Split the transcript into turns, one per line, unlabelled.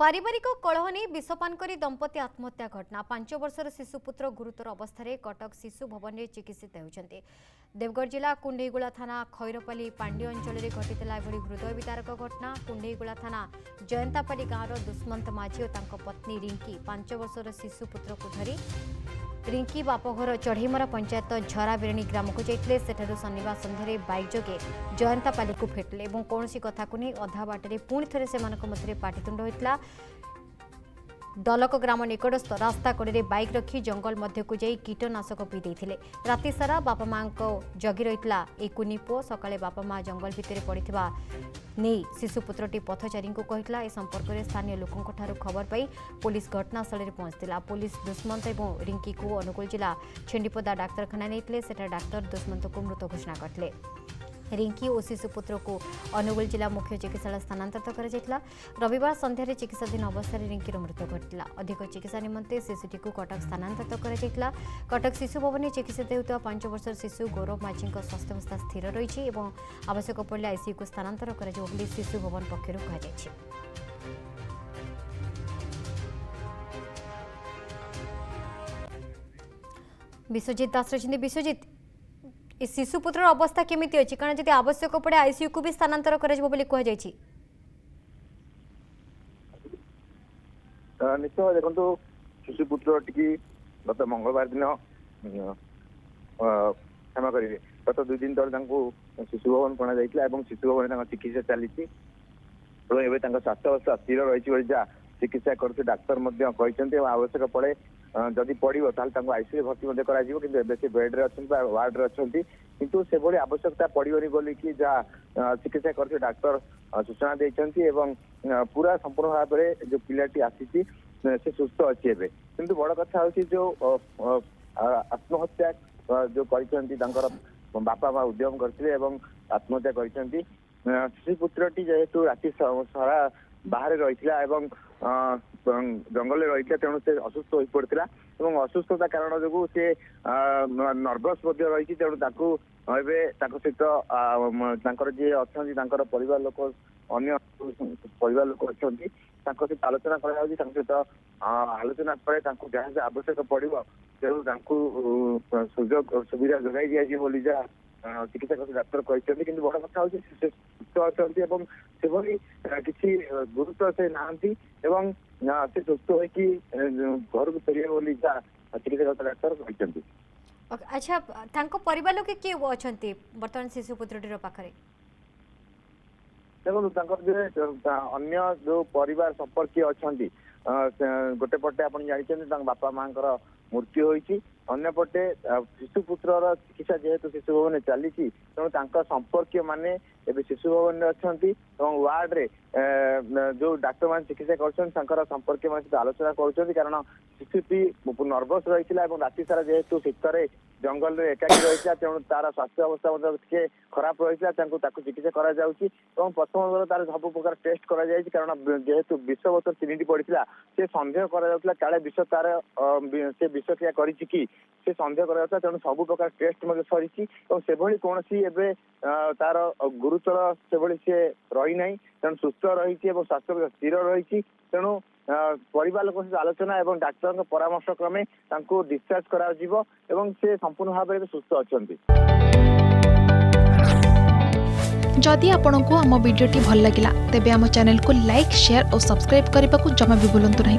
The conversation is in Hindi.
पारिवारिक कलह नहीं विषपान कर दंपति आत्महत्या घटना 5 वर्षर शिशुपुत्र गुरुतर अवस्था कटक शिशु भवन में चिकित्सित होती। देवगढ़ जिला कुंडेईगुड़ा थाना खैरपाली पांडी अंचल में घटीला हृदय विदारक घटना। कुंडेईगुड़ा थाना जयंतापाली गाँवर दुष्मंत माझी और पत्नी रिंकी 5 वर्षर शिशुपुत्र को धरी रिंकी बापघर चढ़ईमरा पंचायत झरा बिरणी ग्राम को जाते सेठारु शनिवार सन्धार बाइक जोगे जयंतापाली को फेटिले और कौन कथा को नहीं अधा बाटे पुणी थे से पाटितुंड होता। दलक ग्राम निकटस्थ रास्ता कड़े बाइक रखी जंगल मध्य को जाई कीटनाशक पी देथिले। राति सारा बापा मां को जगी रहितला ए कुनी पुओ सकाळे बापा मां जंगल भितर पड़िथिबा नहीं शिशुपुत्रटी पथचारी को कहितला। ए संपर्क में स्थानीय लोकों ठारू खबर पाई पुलिस घटनास्थल में पहुंचला। पुलिस दुष्मंत और रिंकी को अनुगुल जिला छेंडीपदा डाक्तरखाना नेइतले। सेठा डाक्तर दुष्मंत को मृत घोषणा करथिले। रिंकी और शिशुपुत्र को अनुगुल जिला मुख्य चिकित्सालय स्थानांतरित कर रविवार सन्धार चिकित्साधीन अवस्था रिंकीर मृत्यु घटिला। अधिक चिकित्सा निमंते शिशुटी को कटक स्थानांतरित कर कटक शिशु भवन में चिकित्सित होता 5 वर्षर शिशु गौरव माझी स्वास्थ्यावस्था स्थिर रही आवश्यक पड़े आईसीयू को स्थानांतर कर शिशु भवन पक्षर कहुई। विश्वजित दास रही। विश्वजित शिशुपुत्र अवस्था केमिति अछि कारण जदि आवश्यक पड़े आईसीयू को भी स्थानांतर करा बोली कह जायछि।
निश्चय देखो शिशुपुत्र टी गत मंगलवार दिन क्षमा करेंगे गत 2 दिन तले शिशु भवन पणा जाइए शिशु भवन चिकित्सा चली स्वास्थ्य अवस्था स्थिर रही चिकित्सा कर डाक्तर आवश्यक पड़े जदि पड़ो ताल आईसीयू भर्ती कर बेड रे वार्ड रे अच्छा किंतु से भली आवश्यकता पड़ोनी बोली कि जहाँ चिकित्सा कर डाक्तर सूचना देते पूरा संपूर्ण भाव में जो पिलाटी आसी से सुस्थ अच्छी किंतु बड़ कथा हूँ जो आत्महत्या जो कर बापा माँ उद्यम करते आत्महत्या कर शिशुपुत्रटी जेहेतु राति सारा बाहर रही जंगल रही तेणु से असुस्थ हो पड़ता असुस्थता कारण जो सी नर्भस रही तेणु सहित जी अच्छा परिवार लोक अन्य परिवार लोक अच्छा सहित आलोचना सहित आलोचना पर जहाँ आवश्यक पड़ो तेणु सुजोग सुविधा जोगाई दिया बोली जा चिकित्सा कर डाक्तर कहते कि बड़ कथा हूँ सुस्थ अच्छा किसी गुरुत्व से नहांती से सुस्थ हो घर को फेरिए बोली जा चिकित्सा कर डाक्तर कहते।
अच्छा परिवार लोक किए अच्छा बर्तमान शिशुपुत्रटीर पाखे
देखो अन्य जो परिवार संपर्क अच्छा गोटे पटे आप जानते बापा माँ मृत्यु होती अन्यपटे शिशुपुत्र चिकित्सा जेहेतु शिशु भवन चली तेणु संपर्क माने शिशु भवन में अच्छा वार्ड रे जो डाक्तर मान चिकित्सा कर संपर्क मान आलोचना कर कारण शिशुटी नर्भस रही राति सारा जेहेतु शीतर जंगल में एकाकी रही तेणु तार स्वास्थ्य अवस्था खराब रही चिकित्सा प्रथम तार सब प्रकार टेस्ट कारण जेहेतु विष बोतल 3टी पड़ा से सन्देह काले विष तार से विषक्रिया कि से सन्देह कर तेणु सब प्रकार टेस्ट सरी से कौन तार गुरुतर से सी रही ना तेणु सुस्थ रही स्वास्थ्य स्थिर रही तेणु परिवार लोक सहित आलोचना और डाक्तर परामर्श क्रमे डिस्चार्ज करा से संपूर्ण भाव में सुस्थ अच्छा।
जदि आपंक आम भिडी भल लगा तेब आम चैनल को लाइक शेयर और सब्सक्राइब करने को जमा भी भूलु नहीं।